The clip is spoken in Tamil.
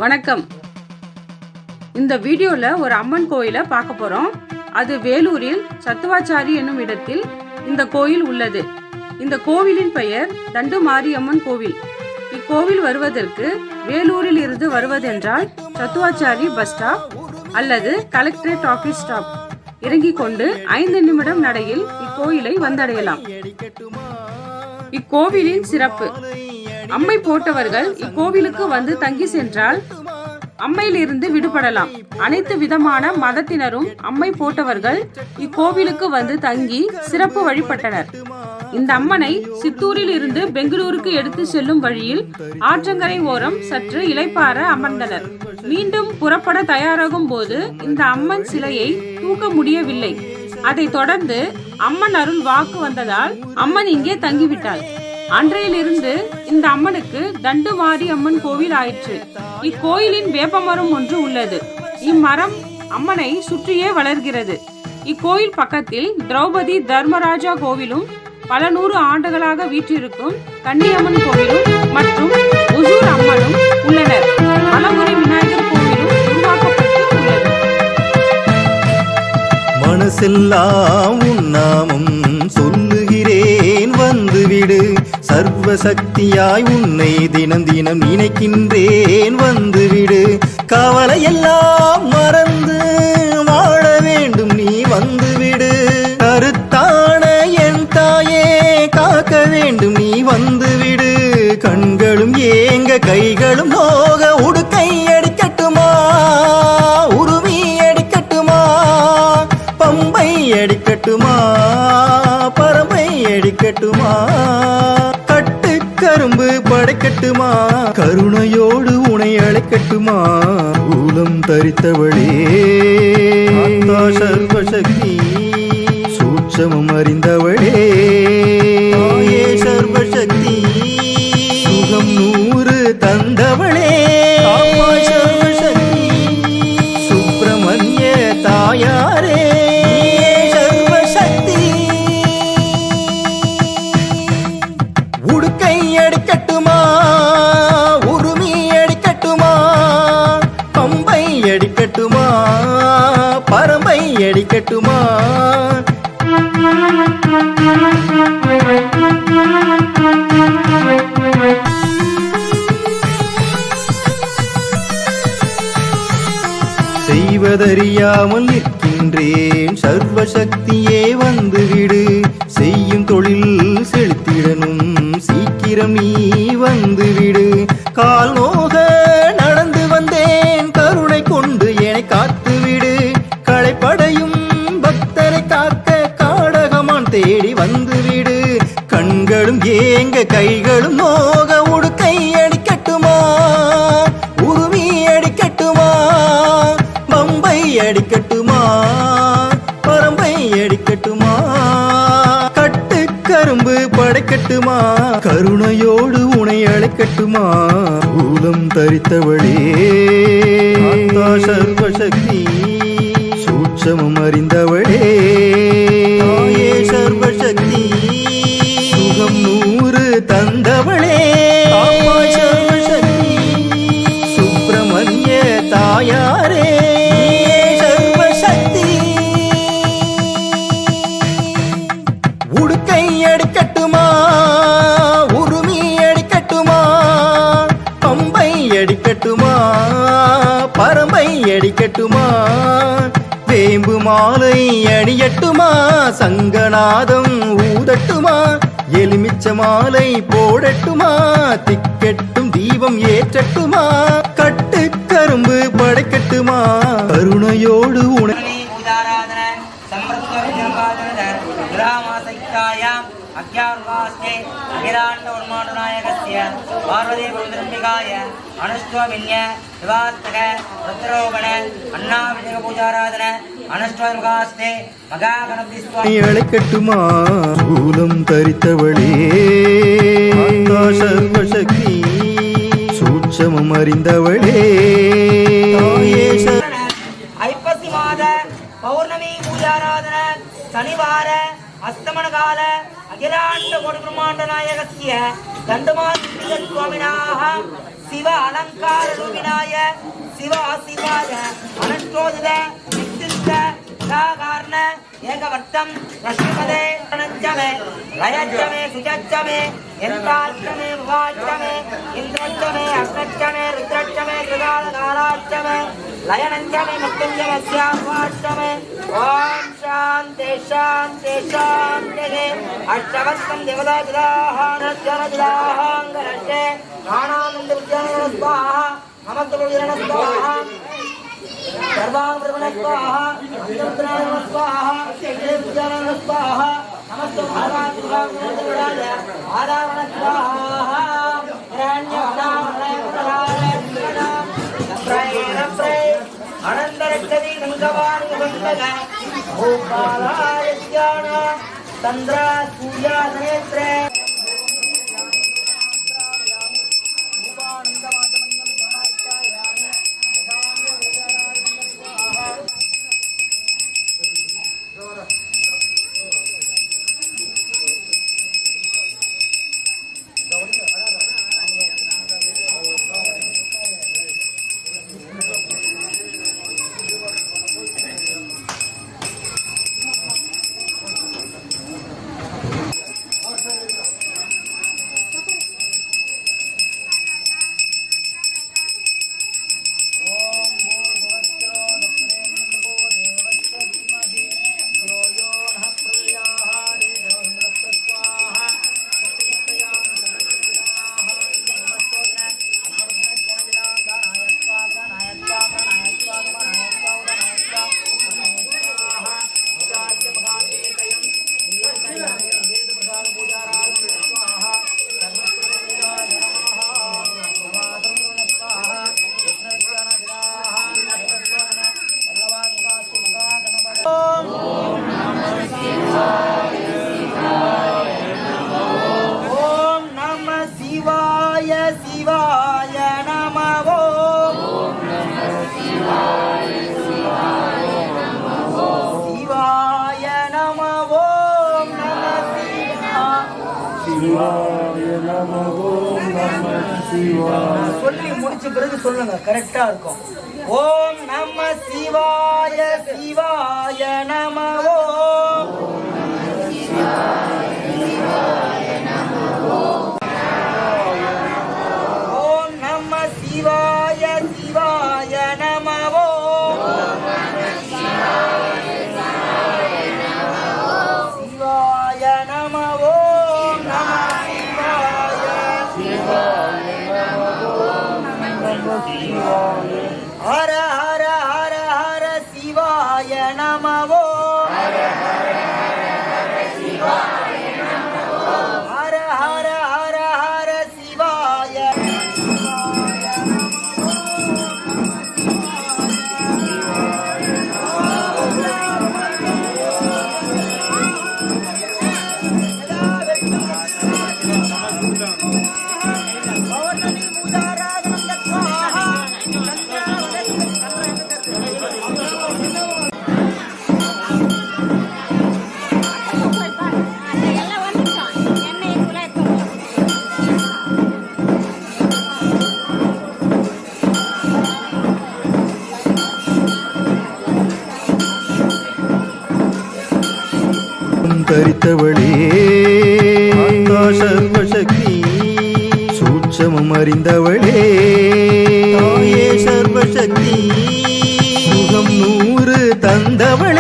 வணக்கம். இந்த வீடியோல ஒரு அம்மன் கோயிலை பார்க்க போறோம். அது வேலூரில் சத்துவாச்சாரி என்னும் இடத்தில் இந்த கோயில் உள்ளது. இந்த கோவிலின் பெயர் தண்டு மாரியம்மன் கோவில். இக்கோவில் வருவதற்கு வேலூரில் இருந்து வருவதென்றால் சத்துவாச்சாரி பஸ் ஸ்டாப் அல்லது கலெக்டரேட் ஆபீஸ் ஸ்டாப் இறங்கிக் கொண்டு 5 நிமிடம் நடையில் இக்கோயிலை வந்தடையலாம். இக்கோவிலின் சிறப்பு: அம்மை போட்டவர்கள் இக்கோவிலுக்கு வந்து தங்கி சென்றால் அம்மையிலிருந்து விடுபடலாம். அனைத்து விதமான மதத்தினரும் அம்மை போட்டவர்கள் இக்கோவிலுக்கு வந்து தங்கி சிறப்பு வழிபட்டனர். இந்த அம்மனை சித்தூரில் இருந்து பெங்களூருக்கு எடுத்து செல்லும் வழியில் ஆற்றங்கரை ஓரம் சற்று இளைப்பாற அமர்ந்தனர். மீண்டும் புறப்பட தயாராகும் போது இந்த அம்மன் சிலையை தூக்க முடியவில்லை. அதை தொடர்ந்து அம்மன் அருள் வாக்கு வந்ததால் அம்மன் இங்கே தங்கிவிட்டாள். அன்றையிலிருந்து இந்த அம்மனுக்கு தண்டு மாரி அம்மன் கோவில் ஆயிற்று. இக்கோயிலின் வேப்பமரம் ஒன்று உள்ளது. இம்மரம் அம்மனை சுற்றியே வளர்கிறது. இக்கோயில் பக்கத்தில் திரௌபதி தர்மராஜா கோவிலும், பல 100 ஆண்டுகளாக வீற்றிருக்கும் கன்னியம்மன் கோவிலும் மற்றும் உசூர் அம்மனும் உள்ளனர். மலமுறை விநாயகர் கோவிலும் உருவாக்கப்பட்டு உள்ளது. மனசெல்லாம் உன்னாமம் சொல்லுகிறேன், வந்துவிடு. சர்வசக்தியாய் உன்னை தினம் தினம் நினைக்கின்றேன், வந்துவிடு. கவலையெல்லாம் மறந்து வாழ வேண்டும், நீ வந்துவிடு. கருத்தான என் தாயே காக்க வேண்டும், நீ வந்துவிடு. கண்களும் ஏங்க கைகளும் நோக உடுக்கை அடிக்கட்டுமா, உருவி அடிக்கட்டுமா, பம்பை அடிக்கட்டுமா, பரம்பை அடிக்கட்டுமா, கட்டு கரும்பு படைக்கட்டுமா, கருணையோடு உனை அழைக்கட்டுமா. ஊலம் தரித்தவளே சர்வசக்தி, சூட்சமம் அறிந்தவளே சர்வசக்தி, சுகம் 100 தந்தவளே சர்வசக்தி, சுப்பிரமணிய தாயாரே சர்வசக்தி. உடுக்கை அடிக்கட்டுமா, உருமி அடிக்கட்டுமா, பம்பை அடிக்கட்டுமா, பரம்பை அடிக்கட்டுமா. செய்வதறியாமல் நிற்கின்றேன், சர்வசக்தியே வந்துவிடு. செய்யும் தொழில் செலுத்திடனும், சீக்கிரம் நீ வந்துவிடு. கால் நோக நடந்து வந்தேன், கருணை கொண்டு என்னை காத்துவிடு. களைப்படையும் பக்தரை காக்க காடகமான் தேடி வந்துவிடு. கண்களும் ஏங்க கைகளும் நோக உடுக்கை அடிக்கட்டுமா, உருவி அடிக்கட்டுமா, பம்பை அடிக்கட்டுமா, பரம்பை அடிக்கட்டுமா, கட்டு கரும்பு படைக்கட்டுமா, கருணையோடு உனை அழைக்கட்டுமா. ஊலம் தரித்தவளே சர்வசக்தி, சூட்சமம் அறிந்தவளே சர்வசக்தி, சுகம் 100 தந்தவளே சர்வசக்தி, சுப்பிரமணிய தாயாரே சர்வசக்தி. உடுக்கை அடிக்கட்டுமா, உருமி அடிக்கட்டுமா, பம்பை அடிக்கட்டுமா, பரம்பை அடிக்கட்டுமா, வேம்பு மாலை அணியட்டுமா, சங்கநாதம் ஊதட்டுமா, எலுமிச்ச மாலை போடட்டுமா, திக்கெட்டும் தீபம் ஏற்றட்டுமா, கட்டு கரும்பு படைக்கட்டுமா, கருணையோடு உண அழைக்கட்டுமா. ஊலம் தரித்தவளே சர்வசக்தி, சூட்சமம் அறிந்தவளே. ஐப்பசி மாத பௌர்ணமி பூஜாராதன சனிவார அஸ்தமன கால அகிலாண்ட கோடி பிரம்மாண்ட நாயகஸ்ய தந்தமாந்திர சுவாமினாக சிவ அலங்கார ரூபினாய சிவ ஆசிர்வாத அனந்தோதித நித்திஸ்த சாகாரண ஏகவர்த்தம் ரஷ்மதே அனஞ்சமே லயச்சமே சுஜச்சமே யந்தாச்சமே முகாச்சமே இந்திரச்சமே அக்னச்சமே ருத்ரச்சமே கிருதாலகாராச்சமே லயனஞ்சமே மத்துஞ்சமஸ்யாவாச்சமே ஓம் சாந்தி சாந்தி சாந்தி அஷ்டவஸ்தம் தேவதாஜிதாஹானஜனஜிதாஹாங்கரஷே ஆனந்த வித்யானஸ்வாஹா நமஸ்தபுஜனஸ்வாஹா सर्वांगृणस्वाहा अंतर्द्राणस्वाहा देवज्ञानस्वाहा नमस्ते महाराज आरावणस्वाहा अनंतरक्षति गंगवाणी गंगग भूपालाय ज्ञान चंद्र सूर्य नेत्र சொல்லி முடிச்ச பிறகு சொல்லுங்க கரெக்டா இருக்கும். ஓம் நம சிவாய சிவாய நம ஓம் ஓம் நம சிவாய சிவாய நம ஓம் சிவாய நம ஓம் நம ஹர ஹர ஹர ஹர சிவாய நமவோ ஹர ஹர ஹர ஹர சிவாய தரித்தவளே சர்வசக்தி சூட்சமம் அறிந்தவளே தாயே சர்வசக்தி சுகம் 100 தந்தவளே